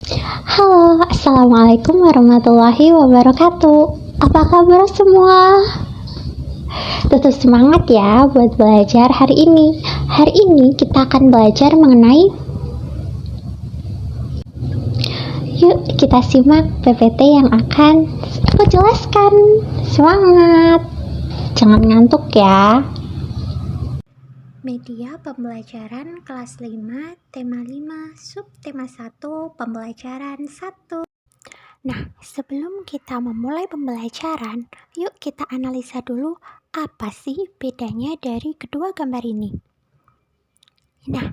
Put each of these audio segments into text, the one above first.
Halo, Assalamualaikum warahmatullahi wabarakatuh. Apa kabar semua? Tetap semangat ya buat belajar hari ini. Hari ini kita akan belajar mengenai. Yuk kita simak PPT yang akan aku jelaskan. Semangat! Jangan ngantuk ya. Media pembelajaran kelas 5, tema 5, subtema 1, pembelajaran 1. Nah, sebelum kita memulai pembelajaran, yuk kita analisa dulu apa sih bedanya dari kedua gambar ini. Nah,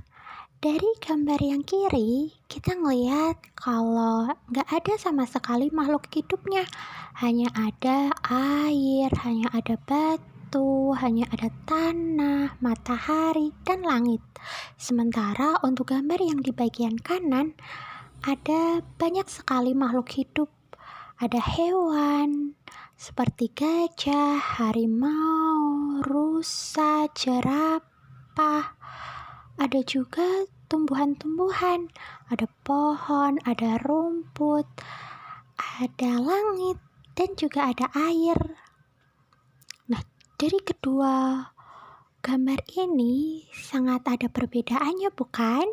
dari gambar yang kiri, kita ngelihat kalau nggak ada sama sekali makhluk hidupnya. Hanya ada air, hanya ada batu, hanya ada tanah, matahari, dan langit. Sementara untuk gambar yang di bagian kanan, ada banyak sekali makhluk hidup. Ada hewan seperti gajah, harimau, rusa, jerapah. Ada juga tumbuhan-tumbuhan, ada pohon, ada rumput, ada langit, dan juga ada air. Nah, dari kedua gambar ini sangat ada perbedaannya, bukan?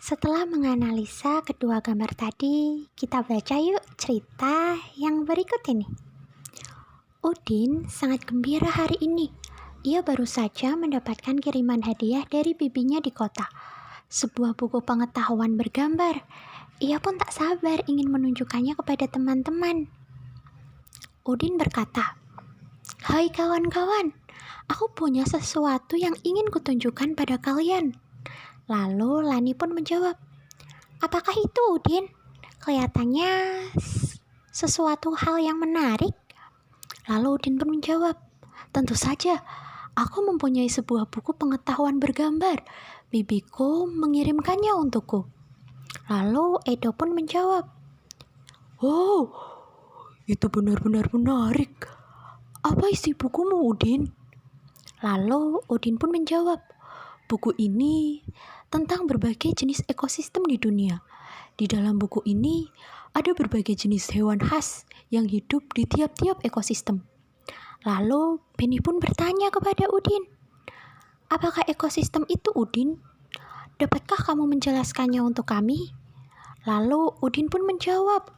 Setelah menganalisa kedua gambar tadi, kita baca yuk cerita yang berikut ini. Udin sangat gembira hari ini. Ia baru saja mendapatkan kiriman hadiah dari bibinya di kota. Sebuah buku pengetahuan bergambar. Ia pun tak sabar ingin menunjukkannya kepada teman-teman. Udin berkata, "Hai kawan-kawan, aku punya sesuatu yang ingin kutunjukkan pada kalian." Lalu Lani pun menjawab, "Apakah itu, Udin? Kelihatannya sesuatu hal yang menarik." Lalu Udin pun menjawab, "Tentu saja, aku mempunyai sebuah buku pengetahuan bergambar. Bibiku mengirimkannya untukku." Lalu Edo pun menjawab, "Oh, itu benar-benar menarik. Apa isi bukumu, Udin?" Lalu Udin pun menjawab, "Buku ini tentang berbagai jenis ekosistem di dunia. Di dalam buku ini ada berbagai jenis hewan khas yang hidup di tiap-tiap ekosistem." Lalu Benny pun bertanya kepada Udin, "Apakah ekosistem itu, Udin? Dapatkah kamu menjelaskannya untuk kami?" Lalu Udin pun menjawab,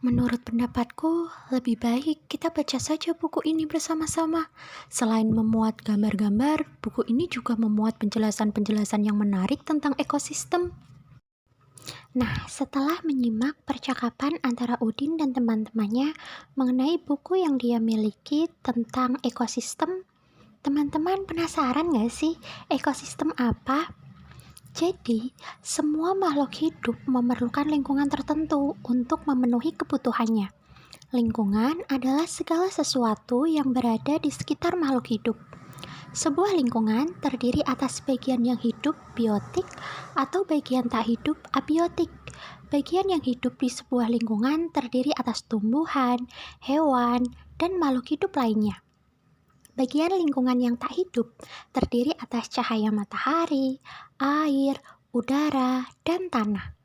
"Menurut pendapatku, lebih baik kita baca saja buku ini bersama-sama. Selain memuat gambar-gambar, buku ini juga memuat penjelasan-penjelasan yang menarik tentang ekosistem." Nah, setelah menyimak percakapan antara Udin dan teman-temannya mengenai buku yang dia miliki tentang ekosistem, teman-teman penasaran gak sih ekosistem apa? Jadi, semua makhluk hidup memerlukan lingkungan tertentu untuk memenuhi kebutuhannya. Lingkungan adalah segala sesuatu yang berada di sekitar makhluk hidup. Sebuah lingkungan terdiri atas bagian yang hidup, biotik, atau bagian tak hidup, abiotik. Bagian yang hidup di sebuah lingkungan terdiri atas tumbuhan, hewan, dan makhluk hidup lainnya. Bagian lingkungan yang tak hidup terdiri atas cahaya matahari, air, udara, dan tanah.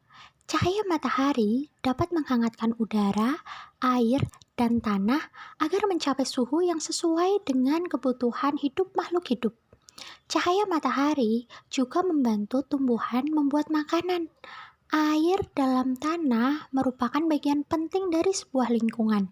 Cahaya matahari dapat menghangatkan udara, air, dan tanah agar mencapai suhu yang sesuai dengan kebutuhan hidup makhluk hidup. Cahaya matahari juga membantu tumbuhan membuat makanan. Air dalam tanah merupakan bagian penting dari sebuah lingkungan.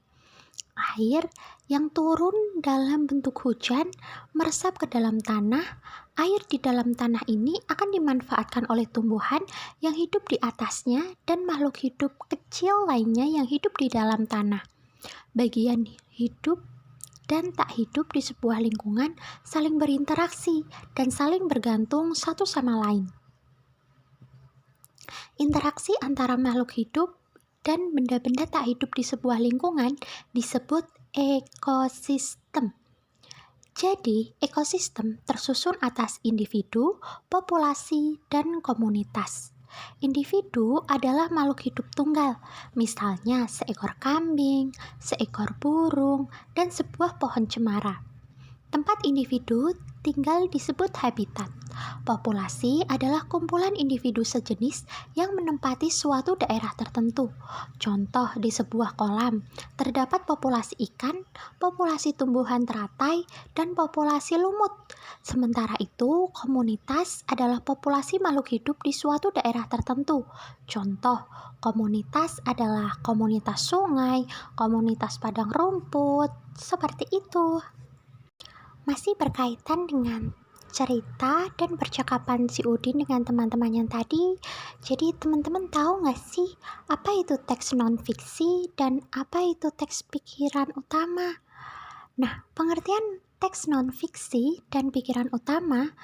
Air yang turun dalam bentuk hujan meresap ke dalam tanah. Air di dalam tanah ini akan dimanfaatkan oleh tumbuhan yang hidup di atasnya dan makhluk hidup kecil lainnya yang hidup di dalam tanah. Bagian hidup dan tak hidup di sebuah lingkungan saling berinteraksi dan saling bergantung satu sama lain. Interaksi antara makhluk hidup dan benda-benda tak hidup di sebuah lingkungan disebut ekosistem. Jadi, ekosistem tersusun atas individu, populasi, dan komunitas. Individu adalah makhluk hidup tunggal, misalnya seekor kambing, seekor burung, dan sebuah pohon cemara. Tempat individu tinggal disebut habitat. Populasi adalah kumpulan individu sejenis yang menempati suatu daerah tertentu. Contoh, di sebuah kolam terdapat populasi ikan, populasi tumbuhan teratai, dan populasi lumut. Sementara itu, komunitas adalah populasi makhluk hidup di suatu daerah tertentu. Contoh, komunitas adalah komunitas sungai, komunitas padang rumput, seperti itu. Masih berkaitan dengan cerita dan percakapan si Udin dengan teman-temannya tadi. Jadi teman-teman tahu nggak sih apa itu teks non-fiksi dan apa itu teks pikiran utama? Nah, pengertian teks non-fiksi dan pikiran utama.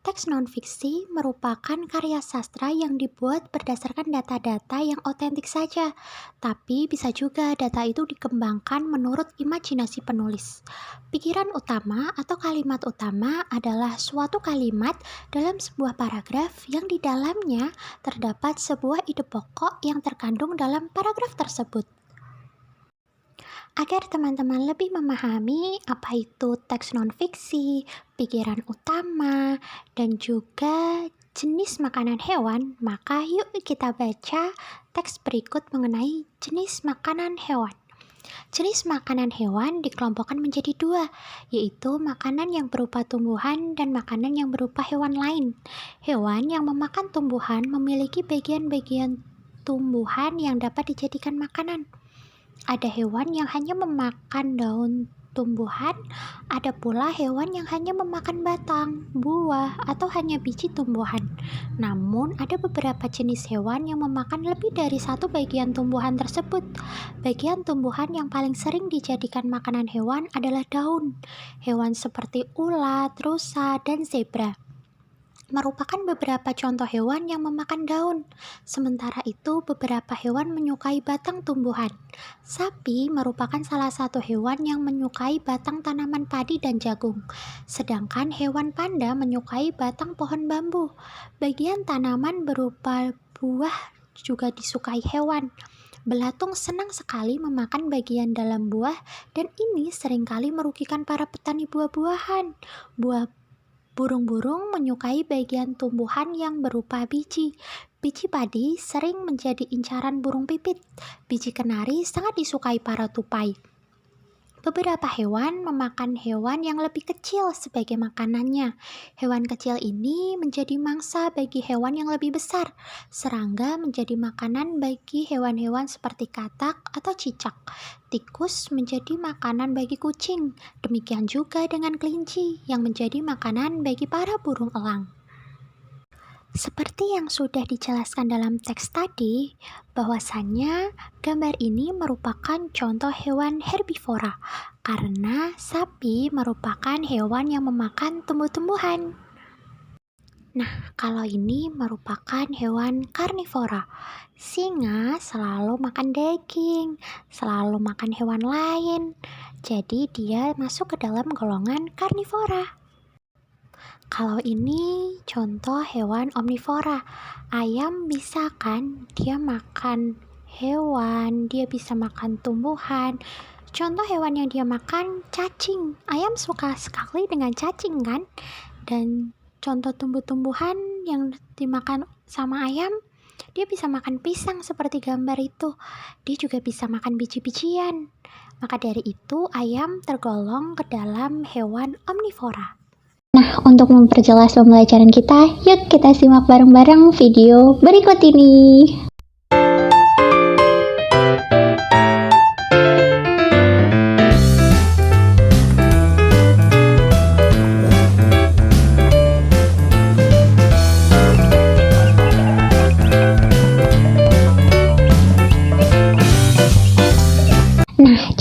Teks non-fiksi merupakan karya sastra yang dibuat berdasarkan data-data yang otentik saja, tapi bisa juga data itu dikembangkan menurut imajinasi penulis. Pikiran utama atau kalimat utama adalah suatu kalimat dalam sebuah paragraf yang di dalamnya terdapat sebuah ide pokok yang terkandung dalam paragraf tersebut. Agar teman-teman lebih memahami apa itu teks non-fiksi, pikiran utama, dan juga jenis makanan hewan, maka yuk kita baca teks berikut mengenai jenis makanan hewan. Jenis makanan hewan dikelompokkan menjadi dua, yaitu makanan yang berupa tumbuhan dan makanan yang berupa hewan lain. Hewan yang memakan tumbuhan memiliki bagian-bagian tumbuhan yang dapat dijadikan makanan. Ada hewan yang hanya memakan daun tumbuhan, ada pula hewan yang hanya memakan batang, buah, atau hanya biji tumbuhan. Namun, ada beberapa jenis hewan yang memakan lebih dari satu bagian tumbuhan tersebut. Bagian tumbuhan yang paling sering dijadikan makanan hewan adalah daun. Hewan seperti ulat, rusa, dan zebra merupakan beberapa contoh hewan yang memakan daun. Sementara itu, beberapa hewan menyukai batang tumbuhan. Sapi merupakan salah satu hewan yang menyukai batang tanaman padi dan jagung. Sedangkan hewan panda menyukai batang pohon bambu. Bagian tanaman berupa buah juga disukai hewan. Belatung senang sekali memakan bagian dalam buah dan ini seringkali merugikan para petani buah-buahan. Burung-burung menyukai bagian tumbuhan yang berupa biji. Biji padi sering menjadi incaran burung pipit. Biji kenari sangat disukai para tupai. Beberapa hewan memakan hewan yang lebih kecil sebagai makanannya. Hewan kecil ini menjadi mangsa bagi hewan yang lebih besar. Serangga menjadi makanan bagi hewan-hewan seperti katak atau cicak. Tikus menjadi makanan bagi kucing. Demikian juga dengan kelinci yang menjadi makanan bagi para burung elang. Seperti yang sudah dijelaskan dalam teks tadi, bahwasannya gambar ini merupakan contoh hewan herbivora, karena sapi merupakan hewan yang memakan tumbuh-tumbuhan. Nah, kalau ini merupakan hewan karnivora. Singa selalu makan daging, selalu makan hewan lain, jadi dia masuk ke dalam golongan karnivora. Kalau ini contoh hewan omnivora. Ayam bisa kan dia makan hewan, dia bisa makan tumbuhan. Contoh hewan yang dia makan cacing. Ayam suka sekali dengan cacing kan? Dan contoh tumbuh-tumbuhan yang dimakan sama ayam, dia bisa makan pisang seperti gambar itu. Dia juga bisa makan biji-bijian. Maka dari itu ayam tergolong ke dalam hewan omnivora. Nah, untuk memperjelas pembelajaran kita, yuk kita simak bareng-bareng video berikut ini.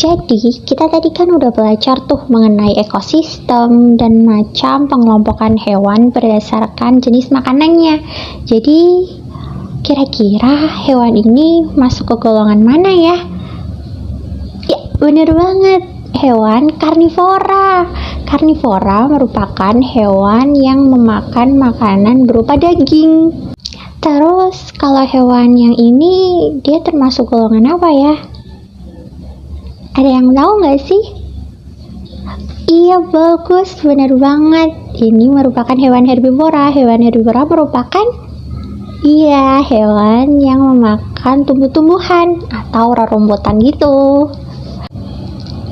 Jadi, kita tadi kan udah belajar tuh mengenai ekosistem dan macam pengelompokan hewan berdasarkan jenis makanannya. Jadi, kira-kira hewan ini masuk ke golongan mana ya? Ya, bener banget. Hewan karnivora. Karnivora merupakan hewan yang memakan makanan berupa daging. Terus, kalau hewan yang ini, dia termasuk golongan apa ya? Ada yang tahu nggak sih? Iya, bagus, benar banget. Ini merupakan hewan herbivora. Hewan herbivora merupakan hewan yang memakan tumbuh-tumbuhan atau rerumputan gitu.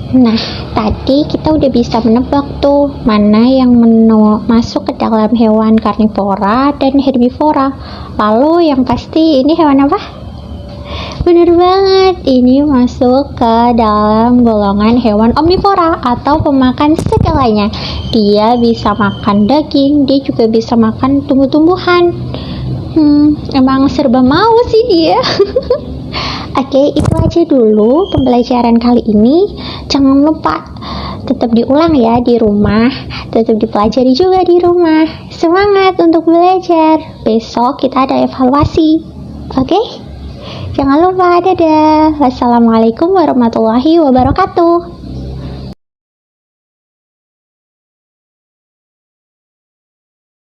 Nah, tadi kita udah bisa menebak tuh mana yang masuk ke dalam hewan karnivora dan herbivora. Lalu yang pasti ini hewan apa? Bener banget, ini masuk ke dalam golongan hewan omnivora atau pemakan segalanya. Dia bisa makan daging, dia juga bisa makan tumbuh-tumbuhan. Emang serba mau sih dia. Oke, itu aja dulu pembelajaran kali ini. Jangan lupa tetap diulang ya di rumah, tetap dipelajari juga di rumah. Semangat untuk belajar. Besok kita ada evaluasi. Oke? Jangan lupa, dadah. Wassalamualaikum warahmatullahi wabarakatuh.